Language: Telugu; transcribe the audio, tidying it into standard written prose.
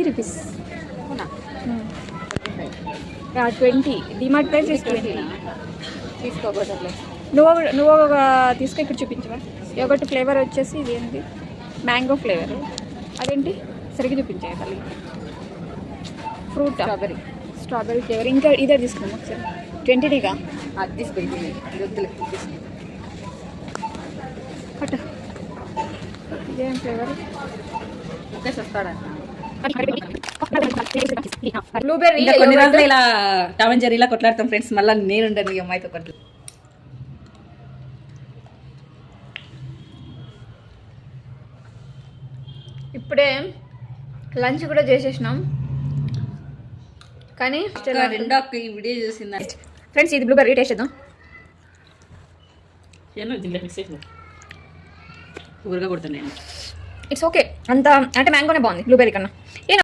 రూపీస్. 20. DMart price is 20. తీసుకోకూడదు. నువ్వు ఒక తీసుకో, ఇక్కడ చూపించవా? యోగర్ట్ ఫ్లేవర్ వచ్చేసి ఇది ఏంటి, మ్యాంగో ఫ్లేవర్. అదేంటి సరిగ్గా చూపించాయి తల్లి. Fruit strawberry flavour. ఇంకా ఇదే తీసుకున్నాం ఒకసారి. 20గా అది తీసుకెళ్ళి అట్ట. ఇదేం ఫ్లేవర్? వస్తాడంట. బ్లూబెర్రీ. కొన్ని రోజులు ఇలా టామ్ అండ్ జెర్రీ ఇలా కొట్లాడతాం ఫ్రెండ్స్. మళ్ళీ నేనుండను ఈ అమ్మాయితో కొట్టు. ఇప్పుడే లంచ్ కూడా చేసేసినాం, కానీ రెండో అక్క ఈ వీడియో చూసిందా ఫ్రెండ్స్? ఇది బ్లూబెర్రీ టేస్ట్ చేద్దాం. ఊరుగా కొడుతున్నాను. It's okay. అంత అంటే మ్యాంగోనే బాగుంది బ్లూబెర్రీ కన్నా.